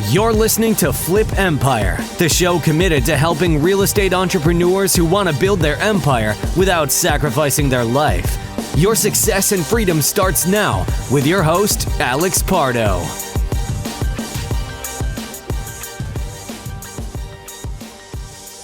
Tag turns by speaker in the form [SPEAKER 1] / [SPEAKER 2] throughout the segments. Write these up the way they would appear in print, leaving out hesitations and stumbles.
[SPEAKER 1] You're listening to Flip Empire, the show committed to helping real estate entrepreneurs who want to build their empire without sacrificing their life. Your success and freedom starts now with your host, Alex Pardo.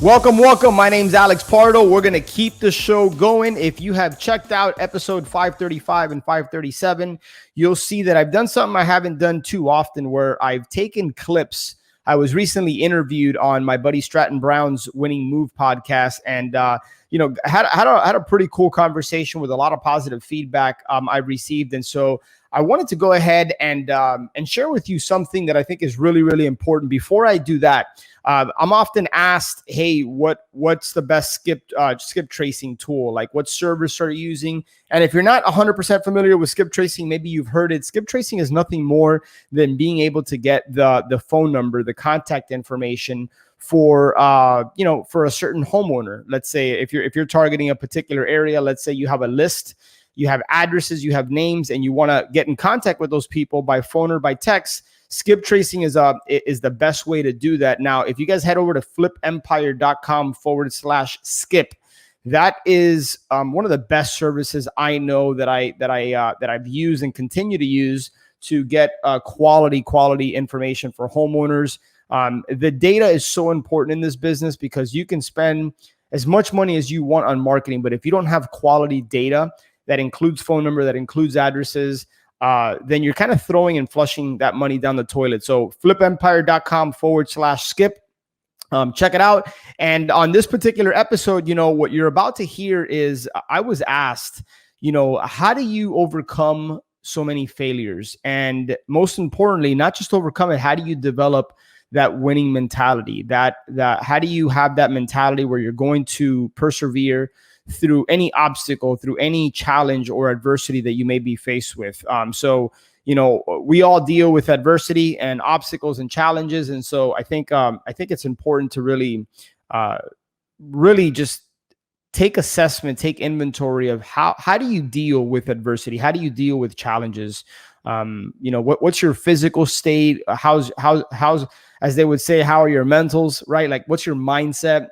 [SPEAKER 2] Welcome. My name's Alex Pardo. We're going to keep the show going. If you have checked out episode 535 and 537, you'll see that I've done something I haven't done too often, where I've taken clips. I was recently interviewed on my buddy Stratton Brown's Winning Move podcast, and had a pretty cool conversation with a lot of positive feedback I received. And so I wanted to go ahead and share with you something that I think is really, really important. Before I do that, I'm often asked, hey, what's the best skip tracing tool? Like, what servers are you using? And if you're not 100% familiar with skip tracing, maybe you've heard it. Skip tracing is nothing more than being able to get the phone number, the contact information for a certain homeowner. Let's say if you're targeting a particular area, let's say you have a list, you have addresses, you have names, and you want to get in contact with those people by phone or by text. Skip tracing is the best way to do that. Now, if you guys head over to flipempire.com/skip, that is one of the best services I know that I've used and continue to use to get quality information for homeowners. The data is so important in this business because you can spend as much money as you want on marketing, but if you don't have quality data that includes phone number, that includes addresses, then you're kind of throwing and flushing that money down the toilet. So flipempire.com/skip. Check it out. And on this particular episode, what you're about to hear is I was asked, how do you overcome so many failures? And most importantly, not just overcome it, how do you develop that winning mentality? That how do you have that mentality where you're going to persevere through any obstacle, through any challenge or adversity that you may be faced with? We all deal with adversity and obstacles and challenges. And so I think it's important to really just take inventory of how do you deal with adversity? How do you deal with challenges? What's your physical state? How's, as they would say, how are your mentals, right? Like, what's your mindset?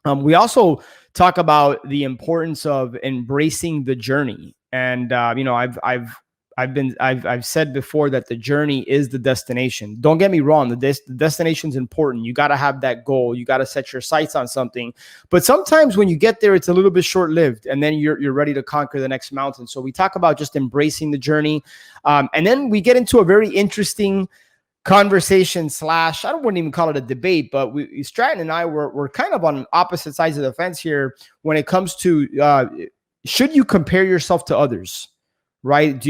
[SPEAKER 2] We also talk about the importance of embracing the journey. And, I've said before that the journey is the destination. Don't get me wrong. The destination is important. You got to have that goal. You got to set your sights on something. But sometimes when you get there, it's a little bit short-lived, and then you're ready to conquer the next mountain. So we talk about just embracing the journey. And then we get into a very interesting conversation / I wouldn't even call it a debate, but Stratton and I were kind of on opposite sides of the fence here when it comes to should you compare yourself to others, right?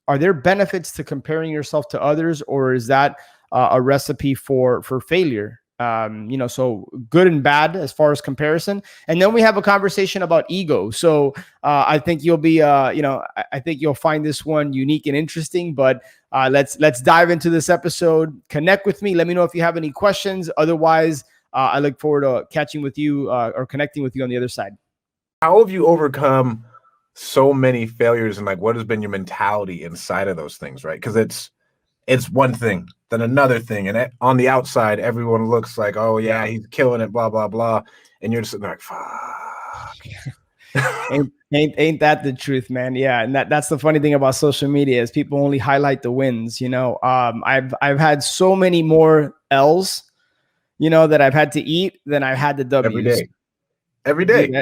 [SPEAKER 2] Are there benefits to comparing yourself to others, or is that a recipe for failure? So good and bad as far as comparison. And then we have a conversation about ego. So I think you'll be, I think you'll find this one unique and interesting, but let's dive into this episode. Connect with me. Let me know if you have any questions. Otherwise, I look forward to catching with you or connecting with you on the other side.
[SPEAKER 3] How have you overcome so many failures, and what has been your mentality inside of those things, right? Because it's one thing, then another thing. And on the outside, everyone looks like, oh, yeah, he's killing it, blah, blah, blah. And you're just sitting there like, fuck.
[SPEAKER 2] ain't that the truth, man? Yeah. And that's the funny thing about social media is people only highlight the wins. I've had so many more L's, that I've had to eat than I've had the W's.
[SPEAKER 3] Every day.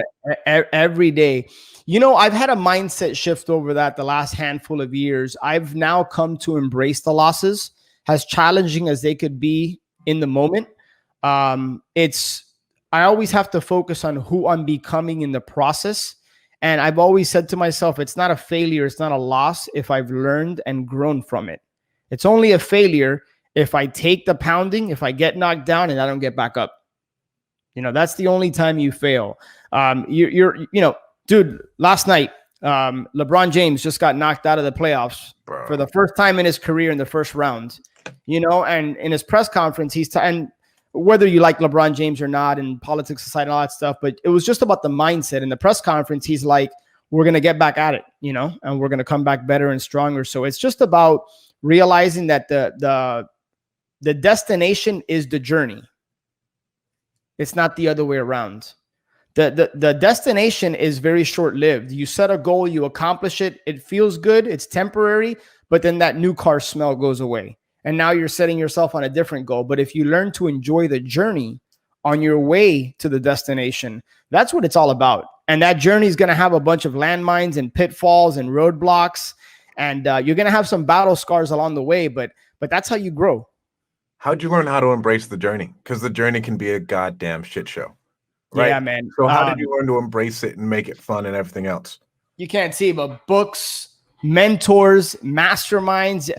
[SPEAKER 2] Every day. I've had a mindset shift over that the last handful of years. I've now come to embrace the losses, as challenging as they could be in the moment. I always have to focus on who I'm becoming in the process. And I've always said to myself, it's not a failure, it's not a loss if I've learned and grown from it. It's only a failure if I take the pounding, if I get knocked down and I don't get back up. That's the only time you fail. Dude, last night, LeBron James just got knocked out of the playoffs for the first time in his career in the first round, and in his press conference, and whether you like LeBron James or not, and politics aside and all that stuff, but it was just about the mindset. In the press conference, he's like, we're going to get back at it, and we're going to come back better and stronger. So it's just about realizing that the The destination is the journey. It's not the other way around. The destination is very short-lived. You set a goal, you accomplish it, it feels good, it's temporary, but then that new car smell goes away. And now you're setting yourself on a different goal. But if you learn to enjoy the journey on your way to the destination, that's what it's all about. And that journey is going to have a bunch of landmines and pitfalls and roadblocks. And you're going to have some battle scars along the way, but that's how you grow.
[SPEAKER 3] How'd you learn how to embrace the journey? Because the journey can be a goddamn shit show. Right?
[SPEAKER 2] Yeah, man.
[SPEAKER 3] So how did you learn to embrace it and make it fun and everything else?
[SPEAKER 2] You can't see, but books, mentors, masterminds.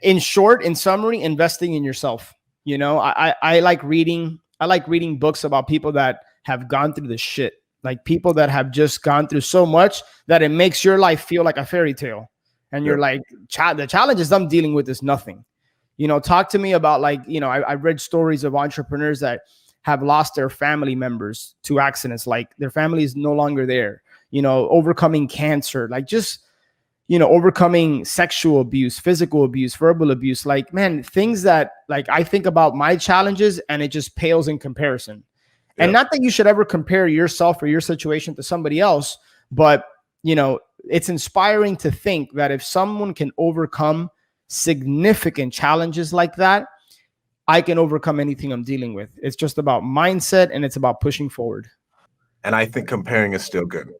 [SPEAKER 2] In short, in summary, investing in yourself. You know, I like reading. I like reading books about people that have gone through the shit, like people that have just gone through so much that it makes your life feel like a fairy tale. And you're like, the challenges I'm dealing with is nothing. You know, talk to me about like, you know, I read stories of entrepreneurs that have lost their family members to accidents, like their family is no longer there, you know, overcoming cancer, like just, you know, overcoming sexual abuse, physical abuse, verbal abuse, like, man, things that like I think about my challenges and it just pales in comparison. And not that you should ever compare yourself or your situation to somebody else, but, you know, it's inspiring to think that if someone can overcome significant challenges like that, I can overcome anything I'm dealing with. It's just about mindset and it's about pushing forward.
[SPEAKER 3] And I think comparing is still good.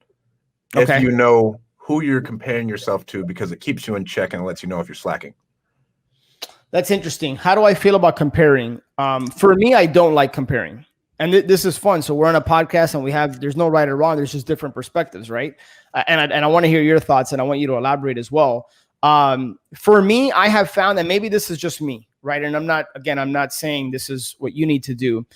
[SPEAKER 2] Okay.
[SPEAKER 3] If you know who you're comparing yourself to, because it keeps you in check and it lets you know if you're slacking.
[SPEAKER 2] That's interesting. How do I feel about comparing? For me, I don't like comparing. And this is fun. So we're on a podcast and there's no right or wrong. There's just different perspectives, right? And I want to hear your thoughts and I want you to elaborate as well. For me, I have found that maybe this is just me, right? And I'm not saying this is what you need to do.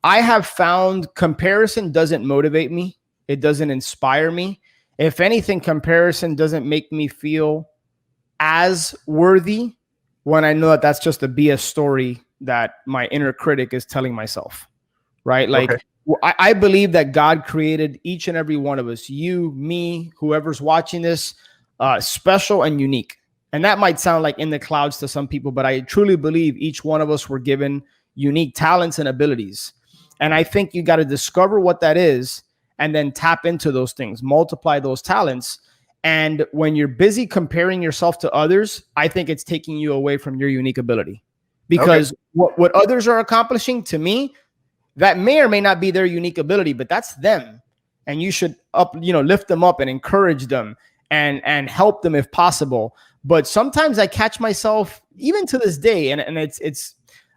[SPEAKER 2] I have found comparison doesn't motivate me. It doesn't inspire me. If anything, comparison doesn't make me feel as worthy when I know that that's just a BS story that my inner critic is telling myself, right? Like, I believe that God created each and every one of us, you, me, whoever's watching this, special and unique. And that might sound like in the clouds to some people, but I truly believe each one of us were given unique talents and abilities. And I think you got to discover what that is and then tap into those things, multiply those talents. And when you're busy comparing yourself to others, I think it's taking you away from your unique ability. Because what others are accomplishing, to me, that may or may not be their unique ability, but that's them. And you should lift them up and encourage them and help them if possible. But sometimes I catch myself, even to this day, and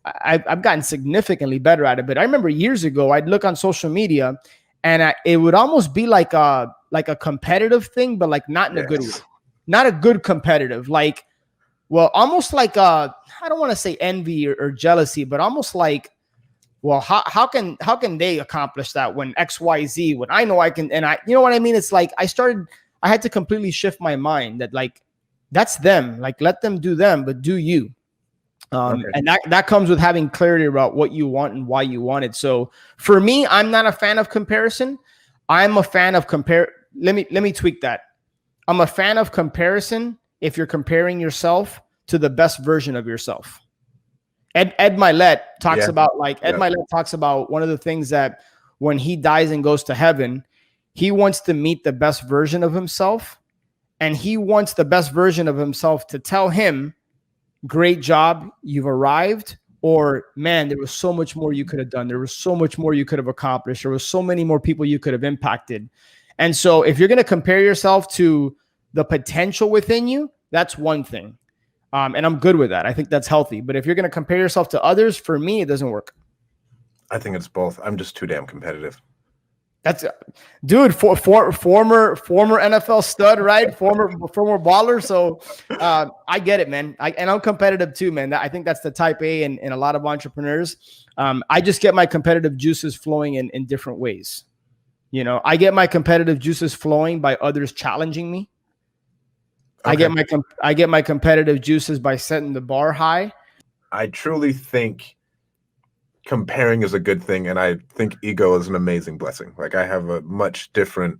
[SPEAKER 2] I've gotten significantly better at it. But I remember years ago, I'd look on social media, and it would almost be like a competitive thing, but like not in a good way, not a good competitive, like, well, almost like I don't want to say envy or jealousy, but almost like, well, how can they accomplish that when XYZ, when I know I can, and you know what I mean? It's like I had to completely shift my mind that like, that's them. Like, let them do them, but do you. And that comes with having clarity about what you want and why you want it. So for me, I'm not a fan of comparison. I'm a fan of Let me tweak that. I'm a fan of comparison if you're comparing yourself to the best version of yourself. Ed Milet talks about Milet talks about one of the things that when he dies and goes to heaven, he wants to meet the best version of himself. And he wants the best version of himself to tell him, great job, you've arrived, or man, there was so much more you could have done. There was so much more you could have accomplished. There was so many more people you could have impacted. And so if you're going to compare yourself to the potential within you, that's one thing. And I'm good with that. I think that's healthy. But if you're going to compare yourself to others, for me, it doesn't work.
[SPEAKER 3] I think it's both. I'm just too damn competitive.
[SPEAKER 2] That's dude, former NFL stud, right? Former baller. So I get it, man. And I'm competitive too, man. I think that's the type A in a lot of entrepreneurs. I just get my competitive juices flowing in different ways. You know, I get my competitive juices flowing by others challenging me. Okay. I get my competitive juices by setting the bar high.
[SPEAKER 3] I truly think comparing is a good thing, and I think ego is an amazing blessing. Like, I have a much different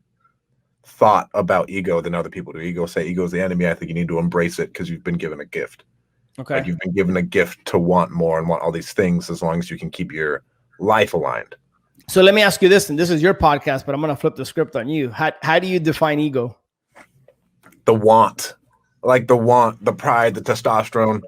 [SPEAKER 3] thought about ego than other people do. Ego is the enemy. I think you need to embrace it because you've been given a gift.
[SPEAKER 2] Okay.
[SPEAKER 3] Like you've been given a gift to want more and want all these things as long as you can keep your life aligned.
[SPEAKER 2] So let me ask you this, and this is your podcast, but I'm going to flip the script on you. How do you define ego?
[SPEAKER 3] The want, the pride, the testosterone,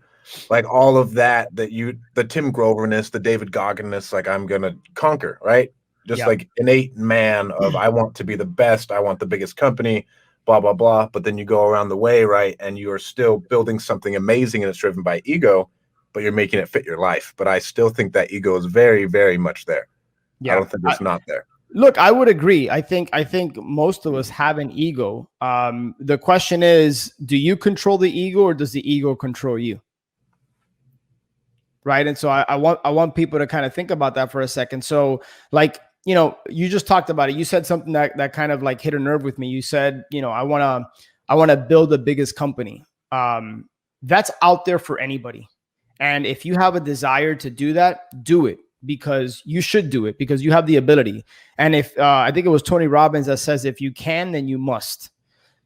[SPEAKER 3] like all of that the Tim Groverness, the David Goggins, like I'm going to conquer, right? Just like innate man of I want to be the best. I want the biggest company, blah, blah, blah. But then you go around the way, right? And you are still building something amazing and it's driven by ego, but you're making it fit your life. But I still think that ego is very, very much there. I don't think it's not there.
[SPEAKER 2] Look, I would agree. I think most of us have an ego. The question is, do you control the ego or does the ego control you? Right. And so I want people to kind of think about that for a second. So like, you know, you just talked about it. You said something that kind of like hit a nerve with me. You said, you know, I want to build the biggest company. That's out there for anybody. And if you have a desire to do that, do it. Because you should do it because you have the ability. And if I think it was Tony Robbins that says, if you can, then you must.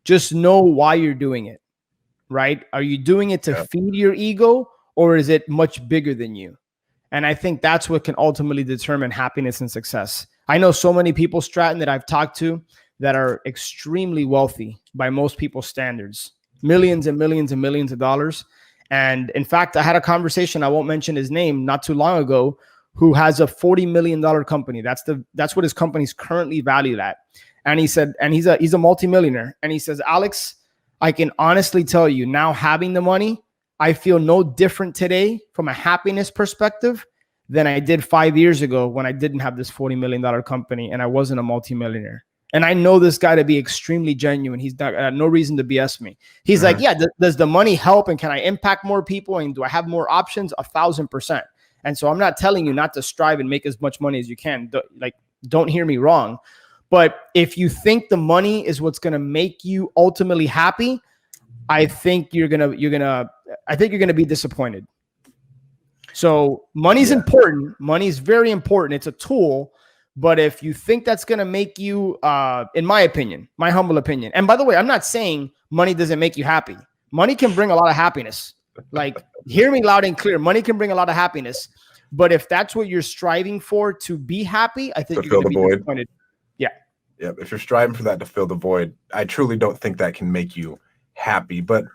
[SPEAKER 2] Just know why you're doing it, right? Are you doing it to feed your ego or is it much bigger than you? And I think that's what can ultimately determine happiness and success. I know so many people, Stratton, that I've talked to that are extremely wealthy by most people's standards, millions and millions and millions of dollars. And in fact, I had a conversation, I won't mention his name, not too long ago, who has a $40 million company. That's what his company's currently valued at. And he said, and he's a multimillionaire. And he says, Alex, I can honestly tell you now having the money, I feel no different today from a happiness perspective than I did 5 years ago when I didn't have this $40 million company and I wasn't a multimillionaire. And I know this guy to be extremely genuine. He's not no reason to BS me. He's like, yeah, does the money help? And can I impact more people? And do I have more options? 1,000%. And so I'm not telling you not to strive and make as much money as you can. Don't hear me wrong. But if you think the money is what's going to make you ultimately happy, I think you're going to be disappointed. So money's important. Money's very important. It's a tool. But if you think that's going to make you, in my opinion, my humble opinion, and by the way, I'm not saying money doesn't make you happy. Money can bring a lot of happiness. Like, hear me loud and clear. Money can bring a lot of happiness. But if that's what you're striving for to be happy, I think you're going to be disappointed. Yeah.
[SPEAKER 3] Yeah. If you're striving for that to fill the void, I truly don't think that can make you happy. But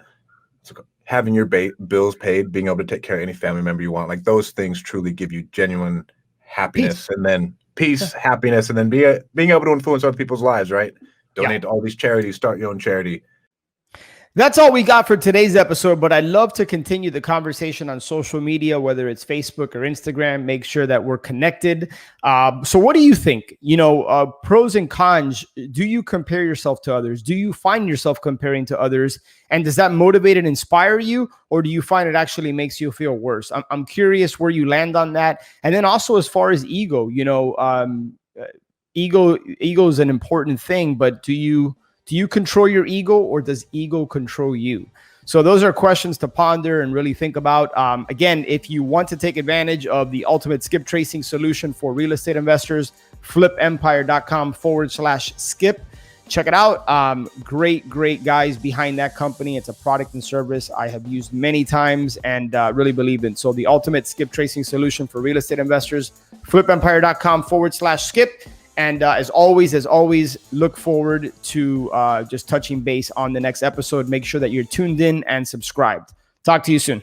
[SPEAKER 3] having your bills paid, being able to take care of any family member you want, like those things truly give you genuine happiness. And then peace, happiness, and then being able to influence other people's lives, right? Donate to all these charities, start your own charity.
[SPEAKER 2] That's all we got for today's episode, but I'd love to continue the conversation on social media, whether it's Facebook or Instagram. Make sure that we're connected. So what do you think? You know, pros and cons. Do you compare yourself to others? Do you find yourself comparing to others? And does that motivate and inspire you? Or do you find it actually makes you feel worse? I'm curious where you land on that. And then also as far as ego, you know, ego is an important thing, but do you control your ego or does ego control you? So those are questions to ponder and really think about. Again, if you want to take advantage of the ultimate skip tracing solution for real estate investors, flipempire.com/skip. Check it out. Great guys behind that company. It's a product and service I have used many times and really believe in. So the ultimate skip tracing solution for real estate investors, flipempire.com/skip. And as always, look forward to just touching base on the next episode. Make sure that you're tuned in and subscribed. Talk to you soon.